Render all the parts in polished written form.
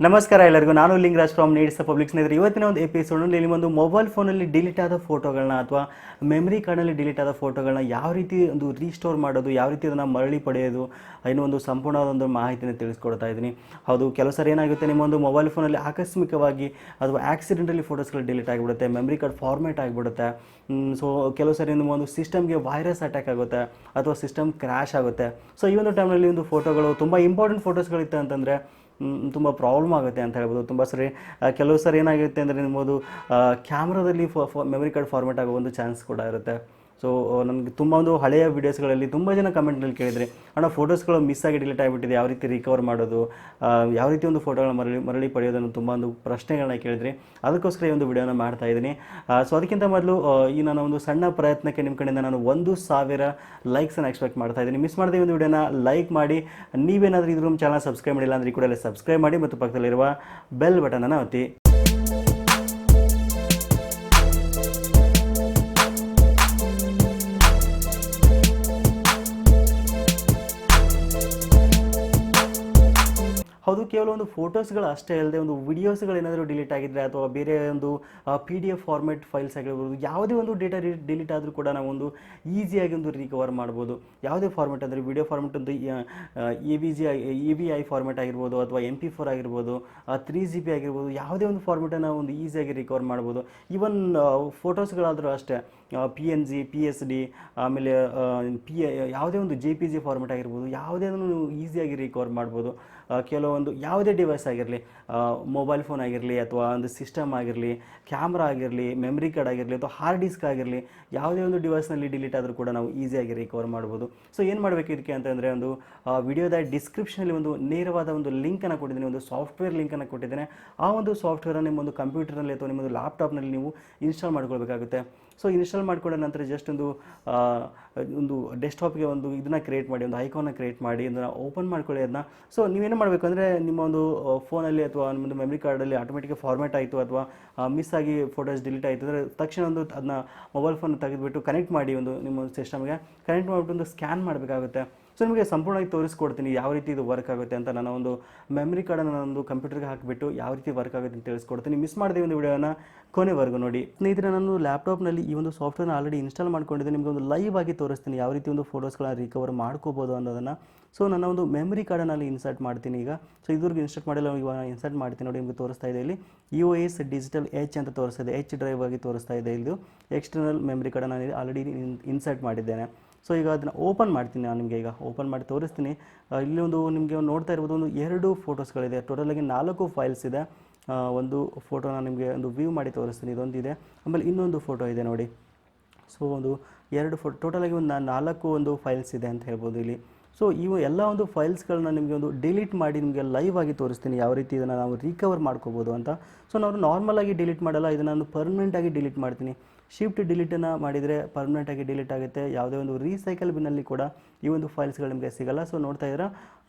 ನಮಸ್ಕಾರ ಎಲ್ಲರಿಗೂ. ನಾನು ಲಿಂಗರಾಜ್ ಫ್ರಮ್ ನೀಡ್ಸ್ ಪಬ್ಲಿಕ್. ಸ್ನೇಹಿತರೆ, ಇವತ್ತಿನ ಒಂದು ಎಪಿಸೋಡ್ನಲ್ಲಿ ಇಲ್ಲಿ ಒಂದು ಮೊಬೈಲ್ ಫೋನಲ್ಲಿ ಡಿಲೀಟ್ ಆದ ಫೋಟೋಗಳನ್ನ ಅಥವಾ ಮೆಮರಿ ಕಾರ್ಡ್ನಲ್ಲಿ ಡಿಲೀಟ್ ಆದ ಫೋಟೋಗಳನ್ನ ಯಾವ ರೀತಿ ಒಂದು ರೀಸ್ಟೋರ್ ಮಾಡೋದು, ಯಾವ ರೀತಿ ಅದನ್ನು ಮರಳಿ ಪಡೆಯೋದು, ಇನ್ನೂ ಒಂದು ಸಂಪೂರ್ಣವಾದ ಒಂದು ಮಾಹಿತಿನ ತಿಳಿಸ್ಕೊಡ್ತಾ ಇದ್ದೀನಿ. ಹೌದು, ಕೆಲವು ಸರಿ ಏನಾಗುತ್ತೆ, ನಿಮ್ಮ ಒಂದು ಮೊಬೈಲ್ ಫೋನಲ್ಲಿ ಆಕಸ್ಮಿಕವಾಗಿ ಅಥವಾ ಆಕ್ಸಿಡೆಂಟಲಿ ಫೋಟೋಸ್ಗಳು ಡಿಲೀಟ್ ಆಗಿಬಿಡುತ್ತೆ, ಮೆಮರಿ ಕಾರ್ಡ್ ಫಾರ್ಮೇಟ್ ಆಗಿಬಿಡುತ್ತೆ. ಸೊ ಕೆಲವು ಸರಿ ನಿಮ್ಮ ಒಂದು ಸಿಸ್ಟಮ್ಗೆ ವೈರಸ್ ಅಟ್ಯಾಕ್ ಆಗುತ್ತೆ ಅಥವಾ ಸಿಸ್ಟಮ್ ಕ್ರ್ಯಾಶ್ ಆಗುತ್ತೆ. ಸೊ ಈ ಒಂದು ಟೈಮ್ನಲ್ಲಿ ಒಂದು ಫೋಟೋಗಳು ತುಂಬ ಇಂಪಾರ್ಟೆಂಟ್ ಫೋಟೋಸ್ಗಳಿತ್ತು ಅಂತಂದರೆ ತುಂಬ ಪ್ರಾಬ್ಲಮ್ ಆಗುತ್ತೆ ಅಂತ ಹೇಳ್ಬೋದು. ತುಂಬ ಸರಿ ಕೆಲವು ಸರಿ ಏನಾಗುತ್ತೆ ಅಂದರೆ ನಿಮ್ಮದು ಕ್ಯಾಮ್ರಾದಲ್ಲಿ ಮೆಮರಿ ಕಾರ್ಡ್ ಫಾರ್ಮೇಟ್ ಆಗೋ ಒಂದು ಚಾನ್ಸ್ ಕೂಡ ಇರುತ್ತೆ. ಸೊ ನನಗೆ ತುಂಬ ಒಂದು ಹಳೆಯ ವೀಡಿಯೋಸ್ಗಳಲ್ಲಿ ತುಂಬ ಜನ ಕಮೆಂಟ್ನಲ್ಲಿ ಕೇಳಿದರೆ, ಅಣ್ಣ ಫೋಟೋಸ್ಗಳು ಮಿಸ್ ಆಗಿ ಡಿಲೀಟ್ ಆಗಿಬಿಟ್ಟಿದೆ, ಯಾವ ರೀತಿ ರಿಕವರ್ ಮಾಡೋದು, ಯಾವ ರೀತಿ ಒಂದು ಫೋಟೋಗಳನ್ನ ಮರಳಿ ಪಡೆಯೋದನ್ನು ತುಂಬ ಒಂದು ಪ್ರಶ್ನೆಗಳನ್ನ ಕೇಳಿದ್ರಿ. ಅದಕ್ಕೋಸ್ಕರ ಈ ಒಂದು ವಿಡಿಯೋನ ಮಾಡ್ತಾ ಇದ್ದೀನಿ. ಸೊ ಅದಕ್ಕಿಂತ ಮೊದಲು ಈ ನನ್ನ ಒಂದು ಸಣ್ಣ ಪ್ರಯತ್ನಕ್ಕೆ ನಿಮ್ಮ ಕಡೆಯಿಂದ ನಾನು 1,000 ಲೈಕ್ಸನ್ನು ಎಕ್ಸ್ಪೆಕ್ಟ್ ಮಾಡ್ತಾ ಇದ್ದೀನಿ. ಮಿಸ್ ಮಾಡದೆ ಈ ಒಂದು ವಿಡಿಯೋನ ಲೈಕ್ ಮಾಡಿ. ನೀವೇನಾದರೂ ಇದ್ರ ಚಾನಲ್ ಸಬ್ಸ್ಕ್ರೈಬ್ ಮಾಡಿಲ್ಲ ಅಂದರೆ ಈ ಕೂಡ ಸಬ್ಸ್ಕ್ರೈಬ್ ಮಾಡಿ ಮತ್ತು ಪಕ್ಕದಲ್ಲಿರುವ ಬೆಲ್ ಬಟನನ್ನು ಒತ್ತಿ. ಹೌದು, ಕೇವಲ ಒಂದು ಫೋಟೋಸ್ಗಳು ಅಷ್ಟೇ ಅಲ್ಲದೆ ಒಂದು ವಿಡಿಯೋಸ್ಗಳು ಏನಾದರೂ ಡಿಲೀಟ್ ಆಗಿದ್ದರೆ ಅಥವಾ ಬೇರೆ ಒಂದು PDF ಫಾರ್ಮೆಟ್ ಫೈಲ್ಸ್ ಆಗಿರ್ಬೋದು, ಯಾವುದೇ ಒಂದು ಡೇಟಾ ಡಿಲೀಟ್ ಆದರೂ ಕೂಡ ನಾವು ಒಂದು ಈಸಿಯಾಗಿ ಒಂದು ರಿಕವರ್ ಮಾಡ್ಬೋದು. ಯಾವುದೇ ಫಾರ್ಮೆಟ್ ಅಂದರೆ ವಿಡಿಯೋ ಫಾರ್ಮೆಟ್ ಒಂದು EVI ಫಾರ್ಮೆಟ್ ಆಗಿರ್ಬೋದು ಅಥವಾ MP4 ಆಗಿರ್ಬೋದು, 3GB ಆಗಿರ್ಬೋದು, ಯಾವುದೇ ಒಂದು ಫಾರ್ಮೆಟನ್ನು ಒಂದು ಈಸಿಯಾಗಿ ರಿಕವರ್ ಮಾಡ್ಬೋದು. ಈವನ್ ಫೋಟೋಸ್ಗಳಾದರೂ ಅಷ್ಟೇ, PNG, PSD, ಆಮೇಲೆ ಯಾವುದೇ ಒಂದು JPG ಫಾರ್ಮೆಟ್ ಆಗಿರ್ಬೋದು, ಯಾವುದೇನೂ ನೀವು ಈಸಿಯಾಗಿ ರಿಕವರ್ ಮಾಡ್ಬೋದು. ಕೆಲವೊಂದು ಯಾವುದೇ ಡಿವೈಸ್ ಆಗಿರಲಿ, ಮೊಬೈಲ್ ಫೋನ್ ಆಗಿರಲಿ ಅಥವಾ ಒಂದು ಸಿಸ್ಟಮ್ ಆಗಿರಲಿ, ಕ್ಯಾಮ್ರಾ ಆಗಿರಲಿ, ಮೆಮ್ರಿ ಕಾರ್ಡ್ ಆಗಿರಲಿ ಅಥವಾ ಹಾರ್ಡ್ ಡಿಸ್ಕ್ ಆಗಿರಲಿ, ಯಾವುದೇ ಒಂದು ಡಿವೈಸ್ನಲ್ಲಿ ಡಿಲೀಟ್ ಆದರೂ ಕೂಡ ನಾವು ಈಸಿಯಾಗಿ ರಿಕವರ್ ಮಾಡ್ಬೋದು. ಸೊ ಏನು ಮಾಡಬೇಕು ಇದಕ್ಕೆ ಅಂತಂದರೆ, ಒಂದು ವಿಡಿಯೋದ ಡಿಸ್ಕ್ರಿಪ್ಷನಲ್ಲಿ ಒಂದು ನೇರವಾದ ಒಂದು ಲಿಂಕನ್ನು ಕೊಟ್ಟಿದ್ದೀನಿ, ಒಂದು ಸಾಫ್ಟ್ವೇರ್ ಲಿಂಕನ್ನು ಕೊಟ್ಟಿದ್ದೇನೆ. ಆ ಒಂದು ಸಾಫ್ಟ್ವೇರನ್ನು ನಿಮ್ಮೊಂದು ಕಂಪ್ಯೂಟರ್ನಲ್ಲಿ ಅಥವಾ ನಿಮ್ಮೊಂದು ಲ್ಯಾಪ್ಟಾಪ್ನಲ್ಲಿ ನೀವು ಇನ್ಸ್ಟಾಲ್ ಮಾಡ್ಕೊಳ್ಬೇಕಾಗುತ್ತೆ. ಸೊ ಇನ್ಸ್ಟಾಲ್ ಮಾಡ್ಕೊಂಡ ನಂತರ ಜಸ್ಟ್ ಒಂದು ಡೆಸ್ಕ್ಟಾಪ್ಗೆ ಒಂದು ಇದನ್ನು ಕ್ರಿಯೇಟ್ ಮಾಡಿ, ಒಂದು ಐಕಾನ್ನ ಕ್ರಿಯೇಟ್ ಮಾಡಿ ಅದನ್ನು ಓಪನ್ ಮಾಡ್ಕೊಳ್ಳಿ ಅದನ್ನ. ಸೊ ನೀವೇನು ಮಾಡಬೇಕು ಅಂದರೆ, ನಿಮ್ಮ ಒಂದು ಫೋನಲ್ಲಿ ಅಥವಾ ನಿಮ್ಮದು ಮೆಮರಿ ಕಾರ್ಡಲ್ಲಿ ಆಟೋಮೆಟಿಕ್ ಫಾರ್ಮೇಟ್ ಆಯಿತು ಅಥವಾ ಮಿಸ್ ಆಗಿ ಫೋಟೋಸ್ ಡಿಲೀಟ್ ಆಯಿತು ಅಂದರೆ ತಕ್ಷಣ ಒಂದು ಅದನ್ನ ಮೊಬೈಲ್ ಫೋನ್ ತೆಗೆದುಬಿಟ್ಟು ಕನೆಕ್ಟ್ ಮಾಡಿ, ಒಂದು ನಿಮ್ಮ ಸಿಸ್ಟಮ್ಗೆ ಕನೆಕ್ಟ್ ಮಾಡಿಬಿಟ್ಟು ಒಂದು ಸ್ಕ್ಯಾನ್ ಮಾಡಬೇಕಾಗುತ್ತೆ. ಸೊ ನಿಮಗೆ ಸಂಪೂರ್ಣವಾಗಿ ತೋರಿಸ್ಕೊಡ್ತೀನಿ ಯಾವ ರೀತಿ ಇದು ವರ್ಕ್ ಆಗುತ್ತೆ ಅಂತ. ನಾನು ಒಂದು ಮೆಮರಿ ಕಾರ್ಡನ್ನು ನಾನೊಂದು ಕಂಪ್ಯೂಟರ್ಗೆ ಹಾಕಿಬಿಟ್ಟು ಯಾವ ರೀತಿ ವರ್ಕ್ ಆಗುತ್ತೆ ಅಂತ ತಿಳಿಸ್ಕೊಡ್ತೀನಿ. ಮಿಸ್ ಮಾಡದೆ ಒಂದು ವಿಡಿಯೋನ ಕೊನೆವರೆಗೂ ನೋಡಿ. ಸ್ನೇಹಿತರೆ, ನಾನು ಲ್ಯಾಪ್ಟಾಪ್ನಲ್ಲಿ ಈ ಒಂದು ಸಾಫ್ಟ್ವೇರ್ನ ಆಲ್ರೆಡಿ ಇನ್ಸ್ಟಾಲ್ ಮಾಡ್ಕೊಂಡಿದ್ದೆ. ನಿಮಗೆ ಒಂದು ಲೈವ್ ಆಗಿ ತೋರಿಸ್ತೀನಿ ಯಾವ ರೀತಿ ಒಂದು ಫೋಟೋಸ್ಗಳನ್ನ ರಿಕವರ್ ಮಾಡ್ಕೋಬೋದು ಅನ್ನೋದನ್ನು. ಸೊ ನನ್ನ ಒಂದು ಮೆಮರಿ ಕಾರ್ಡನ್ನು ಇನ್ಸರ್ಟ್ ಮಾಡ್ತೀನಿ ಈಗ. ಸೊ ಇದ್ರಿಗೆ ಇನ್ಸ್ಟಾಲ್ ಮಾಡಿಲ್ಲ, ಇವಾಗ ಇನ್ಸರ್ಟ್ ಮಾಡ್ತೀನಿ ನೋಡಿ. ನಿಮಗೆ ತೋರಿಸ್ತಾ ಇದೆ ಇಲ್ಲಿ EOS ಡಿಜಿಟಲ್ H ಅಂತ ತೋರಿಸ್ತಾ ಇದೆ, H ಡ್ರೈವ್ ಆಗಿ ತೋರಿಸ್ತಾ ಇದೆ. ಇದು ಎಕ್ಸ್ಟರ್ನಲ್ ಮೆಮರಿ ಕಾರ್ಡನ್ನು ನಾನು ಆಲ್ರೆಡಿ ಇನ್ಸರ್ಟ್ ಮಾಡಿದ್ದೇನೆ. ಸೊ ಈಗ ಅದನ್ನು ಓಪನ್ ಮಾಡ್ತೀನಿ. ನಾನು ನಿಮಗೆ ಈಗ ಓಪನ್ ಮಾಡಿ ತೋರಿಸ್ತೀನಿ. ಇಲ್ಲಿ ಒಂದು ನಿಮಗೆ ನೋಡ್ತಾ ಇರ್ಬೋದು, ಒಂದು 2 ಫೋಟೋಸ್ಗಳಿದೆ. ಟೋಟಲಾಗಿ 4 ಫೈಲ್ಸ್ ಇದೆ. ಒಂದು ಫೋಟೋನ ನಿಮಗೆ ಒಂದು ವ್ಯೂ ಮಾಡಿ ತೋರಿಸ್ತೀನಿ, ಇದೊಂದಿದೆ. ಆಮೇಲೆ ಇನ್ನೊಂದು ಫೋಟೋ ಇದೆ ನೋಡಿ. ಸೊ ಒಂದು 2 ಫೋಟೋ, ಟೋಟಲಾಗಿ ಒಂದು 4 ಒಂದು ಫೈಲ್ಸ್ ಇದೆ ಅಂತ ಹೇಳ್ಬೋದು ಇಲ್ಲಿ. ಸೊ ಇವು ಎಲ್ಲ ಒಂದು ಫೈಲ್ಸ್ಗಳನ್ನ ನಿಮಗೆ ಒಂದು ಡಿಲೀಟ್ ಮಾಡಿ ನಿಮಗೆ ಲೈವ್ ಆಗಿ ತೋರಿಸ್ತೀನಿ ಯಾವ ರೀತಿ ಇದನ್ನು ನಾವು ರಿಕವರ್ ಮಾಡ್ಕೋಬೋದು ಅಂತ. ಸೊ ನಾವು ನಾರ್ಮಲಾಗಿ ಡಿಲೀಟ್ ಮಾಡಲ್ಲ, ಇದನ್ನು ನಾನು ಪರ್ಮನೆಂಟಾಗಿ ಡಿಲೀಟ್ ಮಾಡ್ತೀನಿ. ಶಿಫ್ಟ್ ಡಿಲೀಟನ್ನು ಮಾಡಿದರೆ ಪರ್ಮನೆಂಟಾಗಿ ಡಿಲೀಟ್ ಆಗುತ್ತೆ. ಯಾವುದೇ ಒಂದು ರೀಸೈಕಲ್ ಬಿನ್ನಲ್ಲಿ ಕೂಡ ಈ ಒಂದು ಫೈಲ್ಸ್ಗಳು ನಿಮಗೆ ಸಿಗೋಲ್ಲ. ಸೊ ನೋಡ್ತಾ ಇದ್ದೀರಾ,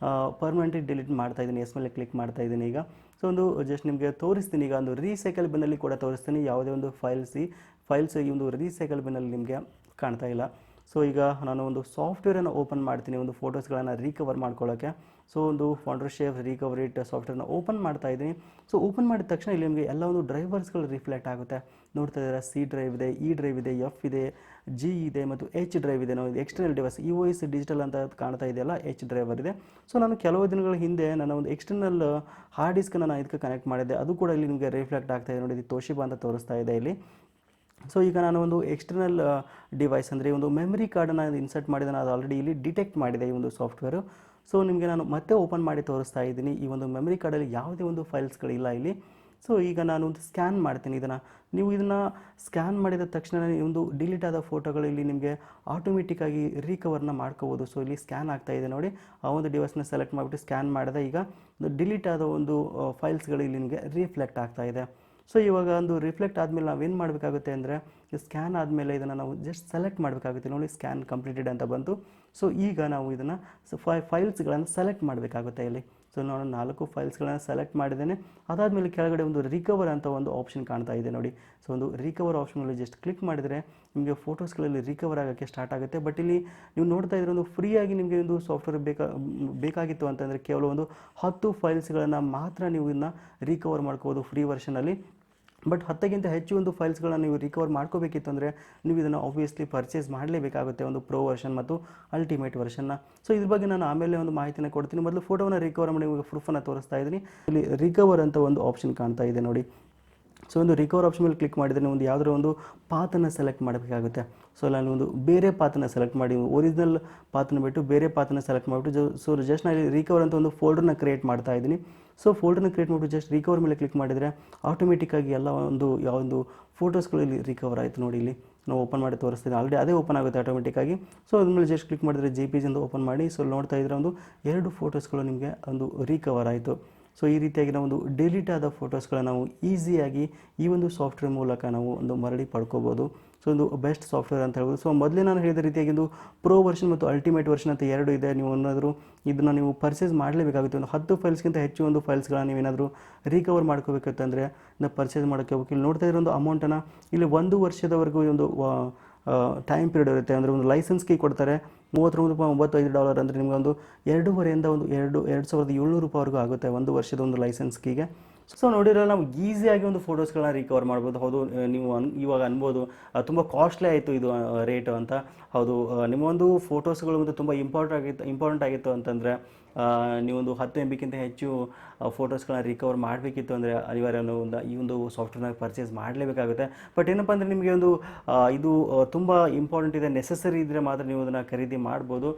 ಪರ್ಮನೆಂಟಾಗಿ ಡಿಲೀಟ್ ಮಾಡ್ತಾ ಇದ್ದೀನಿ. ಎಸ್ ಮೇಲೆ ಕ್ಲಿಕ್ ಮಾಡ್ತಾ ಇದ್ದೀನಿ ಈಗ. ಸೊ ಒಂದು ಜಸ್ಟ್ ನಿಮಗೆ ತೋರಿಸ್ತೀನಿ ಈಗ, ಒಂದು ರೀಸೈಕಲ್ ಬಿನ್ನಲ್ಲಿ ಕೂಡ ತೋರಿಸ್ತೀನಿ. ಯಾವುದೇ ಒಂದು ಫೈಲ್ಸ್ ಈ ಒಂದು ರೀಸೈಕಲ್ ಬಿನ್ನಲ್ಲಿ ನಿಮಗೆ ಕಾಣ್ತಾ ಇಲ್ಲ. ಸೊ ಈಗ ನಾನು ಒಂದು ಸಾಫ್ಟ್ವೇರನ್ನು ಓಪನ್ ಮಾಡ್ತೀನಿ, ಒಂದು ಫೋಟೋಸ್ಗಳನ್ನು ರಿಕವರ್ ಮಾಡ್ಕೊಳ್ಳೋಕ್ಕೆ. ಸೊ ಒಂದು ಫೋಟೋಶೇಪ್ ರಿಕವರಿ ಸಾಫ್ಟ್ವೇರ್ನ ಓಪನ್ ಮಾಡ್ತಾ ಇದ್ದೀನಿ. ಸೊ ಓಪನ್ ಮಾಡಿದ ತಕ್ಷಣ ಇಲ್ಲಿ ನಿಮಗೆ ಎಲ್ಲ ಒಂದು ಡ್ರೈವರ್ಸ್ಗಳು ರಿಫ್ಲೆಕ್ಟ್ ಆಗುತ್ತೆ. ನೋಡ್ತಾ ಇದ್ದೀರಾ, C ಡ್ರೈವ್ ಇದೆ, E ಡ್ರೈವ್ ಇದೆ, F ಇದೆ, G ಇದೆ ಮತ್ತು H ಡ್ರೈವ್ ಇದೆ. ನಾವು ಎಕ್ಸ್ಟರ್ನಲ್ ಡಿವೈಸ್ EOS ಡಿಜಿಟಲ್ ಅಂತ ಕಾಣ್ತಾ ಇದೆಯಲ್ಲ, H ಡ್ರೈವರ್ ಇದೆ. ಸೊ ನಾನು ಕೆಲವು ದಿನಗಳ ಹಿಂದೆ ನನ್ನ ಒಂದು ಎಕ್ಸ್ಟರ್ನಲ್ ಹಾರ್ಡ್ ಡಿಸ್ಕನ್ನು ನಾನು ಇದಕ್ಕೆ ಕನೆಕ್ಟ್ ಮಾಡಿದ್ದೆ. ಅದು ಕೂಡ ಇಲ್ಲಿ ನಿಮಗೆ ರಿಫ್ಲೆಕ್ಟ್ ಆಗ್ತಾ ಇದೆ ನೋಡಿ. ಇದು ತೋಶಿಬಾ ಅಂತ ತೋರಿಸ್ತಾ ಇದೆ ಇಲ್ಲಿ. ಸೊ ಈಗ ನಾನು ಒಂದು ಎಕ್ಸ್ಟರ್ನಲ್ ಡಿವೈಸ್ ಅಂದರೆ ಒಂದು ಮೆಮರಿ ಕಾರ್ಡನ್ನು ಇನ್ಸರ್ಟ್ ಮಾಡಿದೆ, ಅದು ಆಲ್ರೆಡಿ ಇಲ್ಲಿ ಡಿಟೆಕ್ಟ್ ಮಾಡಿದೆ ಈ ಒಂದು ಸಾಫ್ಟ್ವೇರು. ಸೊ ನಿಮಗೆ ನಾನು ಮತ್ತೆ ಓಪನ್ ಮಾಡಿ ತೋರಿಸ್ತಾ ಇದ್ದೀನಿ. ಈ ಒಂದು ಮೆಮರಿ ಕಾರ್ಡಲ್ಲಿ ಯಾವುದೇ ಒಂದು ಫೈಲ್ಸ್ಗಳಿಲ್ಲ ಇಲ್ಲಿ. ಸೊ ಈಗ ನಾನು ಒಂದು ಸ್ಕ್ಯಾನ್ ಮಾಡ್ತೀನಿ ಇದನ್ನು. ನೀವು ಇದನ್ನು ಸ್ಕ್ಯಾನ್ ಮಾಡಿದ ತಕ್ಷಣ ಒಂದು ಡಿಲೀಟ್ ಆದ ಫೋಟೋಗಳು ಇಲ್ಲಿ ನಿಮಗೆ ಆಟೋಮೆಟಿಕ್ಕಾಗಿ ರಿಕವರ್ನ ಮಾಡ್ಕೋಬೋದು. ಸೊ ಇಲ್ಲಿ ಸ್ಕ್ಯಾನ್ ಆಗ್ತಾ ಇದೆ ನೋಡಿ. ಆ ಒಂದು ಡಿವೈಸ್ನ ಸೆಲೆಕ್ಟ್ ಮಾಡಿಬಿಟ್ಟು ಸ್ಕ್ಯಾನ್ ಮಾಡಿದೆ. ಈಗ ಡಿಲೀಟ್ ಆದ ಒಂದು ಫೈಲ್ಸ್ಗಳು ಇಲ್ಲಿ ನಿಮಗೆ ರಿಫ್ಲೆಕ್ಟ್ ಆಗ್ತಾ ಇದೆ. ಸೊ ಇವಾಗ ಒಂದು ರಿಫ್ಲೆಕ್ಟ್ ಆದಮೇಲೆ ನಾವೇನು ಮಾಡಬೇಕಾಗುತ್ತೆ ಅಂದರೆ, ಸ್ಕ್ಯಾನ್ ಆದಮೇಲೆ ಇದನ್ನು ನಾವು ಜಸ್ಟ್ ಸೆಲೆಕ್ಟ್ ಮಾಡಬೇಕಾಗುತ್ತೆ ನೋಡಿ. ಸ್ಕ್ಯಾನ್ ಕಂಪ್ಲೀಟೆಡ್ ಅಂತ ಬಂತು. ಸೊ ಈಗ ನಾವು ಇದನ್ನು ಫೈಲ್ಸ್ಗಳನ್ನು ಸೆಲೆಕ್ಟ್ ಮಾಡಬೇಕಾಗುತ್ತೆ ಇಲ್ಲಿ. ಸೊ ನಾನು 4 ಫೈಲ್ಸ್ಗಳನ್ನು ಸೆಲೆಕ್ಟ್ ಮಾಡಿದ್ದೇನೆ. ಅದಾದಮೇಲೆ ಕೆಳಗಡೆ ಒಂದು ರಿಕವರ್ ಅಂತ ಒಂದು ಆಪ್ಷನ್ ಕಾಣ್ತಾ ಇದೆ ನೋಡಿ. ಸೊ ಒಂದು ರಿಕವರ್ ಆಪ್ಷನಲ್ಲಿ ಜಸ್ಟ್ ಕ್ಲಿಕ್ ಮಾಡಿದರೆ ನಿಮಗೆ ಫೋಟೋಸ್ಗಳಲ್ಲಿ ರಿಕವರ್ ಆಗೋಕ್ಕೆ ಸ್ಟಾರ್ಟ್ ಆಗುತ್ತೆ. ಬಟ್ ಇಲ್ಲಿ ನೀವು ನೋಡ್ತಾ ಇದ್ರೆ ಒಂದು ಫ್ರೀಯಾಗಿ ನಿಮಗೆ ಒಂದು ಸಾಫ್ಟ್ವೇರ್ ಬೇಕಾಗಿತ್ತು ಅಂತಂದರೆ ಕೇವಲ ಒಂದು 10 ಫೈಲ್ಸ್ಗಳನ್ನು ಮಾತ್ರ ನೀವು ಇದನ್ನ ರಿಕವರ್ ಮಾಡ್ಕೋಬೋದು ಫ್ರೀ ವರ್ಷನಲ್ಲಿ. ಬಟ್ 10ಕ್ಕಿಂತ ಹೆಚ್ಚು ಒಂದು ಫೈಲ್ಸ್ಗಳನ್ನ ನೀವು ರಿಕವರ್ ಮಾಡ್ಕೋಬೇಕಿತ್ತು ಅಂದರೆ ನೀವು ಇದನ್ನು ಆಬ್ವಿಯಸ್ಲಿ ಪರ್ಚೇಸ್ ಮಾಡಲೇಬೇಕಾಗುತ್ತೆ, ಒಂದು ಪ್ರೋ ವರ್ಷನ್ ಮತ್ತು ಅಲ್ಟಿಮೇಟ್ ವರ್ಷನ್ನ. ಸೊ ಇದ್ರ ಬಗ್ಗೆ ನಾನು ಆಮೇಲೆ ಒಂದು ಮಾಹಿತಿನ ಕೊಡ್ತೀನಿ. ಮೊದಲು ಫೋಟೋವನ್ನು ರಿಕವರ್ ಮಾಡಿ ನಿಮಗೆ ಪ್ರೂಫನ್ನು ತೋರಿಸ್ತಾ ಇದ್ದೀನಿ. ಇಲ್ಲಿ ರಿಕವರ್ ಅಂತ ಒಂದು ಆಪ್ಷನ್ ಕಾಣ್ತಾ ಇದೆ ನೋಡಿ. ಸೊ ಒಂದು ರಿಕವರ್ ಆಪ್ಷನ್ ಮೇಲೆ ಕ್ಲಿಕ್ ಮಾಡಿದರೆ ಒಂದು ಯಾವುದೋ ಒಂದು ಪಾತನ್ನು ಸೆಲೆಕ್ಟ್ ಮಾಡಬೇಕಾಗುತ್ತೆ. ಸೊ ನಾನು ಒಂದು ಬೇರೆ ಪಾತನ್ನು ಸೆಲೆಕ್ಟ್ ಮಾಡಿ, ಒರಿಜಿನಲ್ ಪಾತನ್ನು ಬಿಟ್ಟು ಬೇರೆ ಪಾತನ್ನು ಸೆಲೆಕ್ಟ್ ಮಾಡಿಬಿಟ್ಟು ಜಸ್ಟ್ ನಾನು ರಿಕವರ್ ಅಂತ ಒಂದು ಫೋಲ್ಡರ್ನ ಕ್ರಿಯೇಟ್ ಮಾಡ್ತಾ ಇದ್ದೀನಿ. ಸೊ ಫೋಲ್ಡರ್ನ ಕ್ರಿಯೇಟ್ ಮಾಡಿಬಿಟ್ಟು ಜಸ್ಟ್ ರಿಕವರ್ ಮೇಲೆ ಕ್ಲಿಕ್ ಮಾಡಿದರೆ ಆಟೋಮೆಟಿಕ್ಕಾಗಿ ಎಲ್ಲ ಯಾವೊಂದು ಫೋಟೋಸ್ಗಳು ಇಲ್ಲಿ ರಿಕವರ್ ಆಯಿತು ನೋಡಿ. ಇಲ್ಲಿ ನಾವು ಓಪನ್ ಮಾಡಿ ತೋರಿಸ್ತೀನಿ, ಆಲ್ರೆಡಿ ಅದೇ ಓಪನ್ ಆಗುತ್ತೆ ಆಟೋಮೆಟಿಕ್ಕಾಗಿ. ಸೊ ಅದ್ಮೇಲೆ ಜಸ್ಟ್ ಕ್ಲಿಕ್ ಮಾಡಿದರೆ JPG ಅಂತ ಓಪನ್ ಮಾಡಿ, ಸೊ ನೋಡ್ತಾ ಇದ್ರೆ ಒಂದು 2 ಫೋಟೋಸ್ಗಳು ನಿಮಗೆ ಒಂದು ರಿಕವರ್ ಆಯಿತು. ಸೊ ಈ ರೀತಿಯಾಗಿ ನಾವು ಒಂದು ಡಿಲೀಟ್ ಆದ ಫೋಟೋಸ್ಗಳನ್ನ ನಾವು ಈಸಿಯಾಗಿ ಈ ಒಂದು ಸಾಫ್ಟ್ವೇರ್ ಮೂಲಕ ನಾವು ಒಂದು ಮರಳಿ ಪಡ್ಕೋಬೋದು. ಸೊ ಒಂದು ಬೆಸ್ಟ್ ಸಾಫ್ಟ್ವೇರ್ ಅಂತ ಹೇಳ್ಬೋದು. ಸೊ ಮೊದಲೇ ನಾನು ಹೇಳಿದ ರೀತಿಯಾಗಿ ಒಂದು ಪ್ರೋ ವರ್ಷನ್ ಮತ್ತು ಅಲ್ಟಿಮೇಟ್ ವರ್ಷನ್ ಅಂತ 2 ಇದೆ. ನೀವು ಏನಾದರೂ ಇದನ್ನು ನೀವು ಪರ್ಚೇಸ್ ಮಾಡಲೇಬೇಕಾಗುತ್ತೆ. ಒಂದು 10 ಫೈಲ್ಸ್ಗಿಂತ ಹೆಚ್ಚು ಒಂದು ಫೈಲ್ಸ್ಗಳನ್ನ ನೀವೇನಾದರೂ ರಿಕವರ್ ಮಾಡ್ಕೋಬೇಕಂತಂದರೆ ಇದನ್ನು ಪರ್ಚೇಸ್ ಮಾಡೋಕ್ಕೆ ಹೋಗ್ಬೇಕು. ಇಲ್ಲಿ ನೋಡ್ತಾ ಇರೋ ಒಂದು ಅಮೌಂಟನ್ನು ಇಲ್ಲಿ 1 ವರ್ಷದವರೆಗೂ ಒಂದು ಟೈಮ್ ಪೀರಿಯಡ್ ಇರುತ್ತೆ. ಅಂದರೆ ಒಂದು ಲೈಸೆನ್ಸ್ ಕೀ ಕೊಡ್ತಾರೆ, $39.95 ಅಂದರೆ ನಿಮಗೆ ಒಂದು 2,500ರಿಂದ ಒಂದು $2,700 ಆಗುತ್ತೆ 1 ವರ್ಷದ ಒಂದು ಲೈಸೆನ್ಸ್ ಕೀಗೆ. ಸೊ ನೋಡಿರಲ್ಲ, ನಾವು ಈಸಿಯಾಗಿ ಒಂದು ಫೋಟೋಸ್ಗಳನ್ನ ರಿಕವರ್ ಮಾಡ್ಬೋದು. ಹೌದು, ನೀವು ಇವಾಗ ಅನ್ಬೋದು ತುಂಬ ಕಾಸ್ಟ್ಲಿ ಆಯಿತು ಇದು ರೇಟು ಅಂತ. ಹೌದು, ನಿಮ್ಮೊಂದು ಫೋಟೋಸ್ಗಳು ಒಂದು ತುಂಬ ಇಂಪಾರ್ಟೆಂಟ್ ಆಗಿತ್ತು ಅಂತಂದರೆ ನೀವೊಂದು 10 MBಕ್ಕಿಂತ ಹೆಚ್ಚು ಫೋಟೋಸ್ಗಳನ್ನ ರಿಕವರ್ ಮಾಡಬೇಕಿತ್ತು ಅಂದರೆ ಅನಿವಾರ್ಯ ಈ ಒಂದು ಸಾಫ್ಟ್ವೇರ್ನ ಪರ್ಚೇಸ್ ಮಾಡಲೇಬೇಕಾಗುತ್ತೆ. ಬಟ್ ಏನಪ್ಪ ಅಂದರೆ ನಿಮಗೆ ಒಂದು ಇದು ತುಂಬ ಇಂಪಾರ್ಟೆಂಟ್ ಇದೆ, ನೆಸೆಸರಿ ಇದ್ದರೆ ಮಾತ್ರ ನೀವು ಅದನ್ನು ಖರೀದಿ ಮಾಡ್ಬೋದು.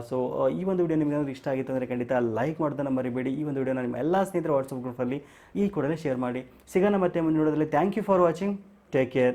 ಸೊ ಈ ಒಂದು ವಿಡಿಯೋ ನಿಮಗೆ ಏನಾದರೂ ಇಷ್ಟ ಆಗಿತ್ತು ಅಂದರೆ ಖಂಡಿತ ಲೈಕ್ ಮಾಡೋದನ್ನು ಮರಿಬೇಡಿ. ಈ ಒಂದು ವಿಡಿಯೋನ ನಿಮ್ಮ ಎಲ್ಲ ಸ್ನೇಹಿತರ ವಾಟ್ಸಪ್ ಗ್ರೂಪಲ್ಲಿ ಈ ಕೂಡಲೇ ಶೇರ್ ಮಾಡಿ. ಸಿಗೋಣ ಮತ್ತೆ ಮುಂದಿನ ವಿಡಿಯೋದಲ್ಲಿ. Thank you for watching. Take care.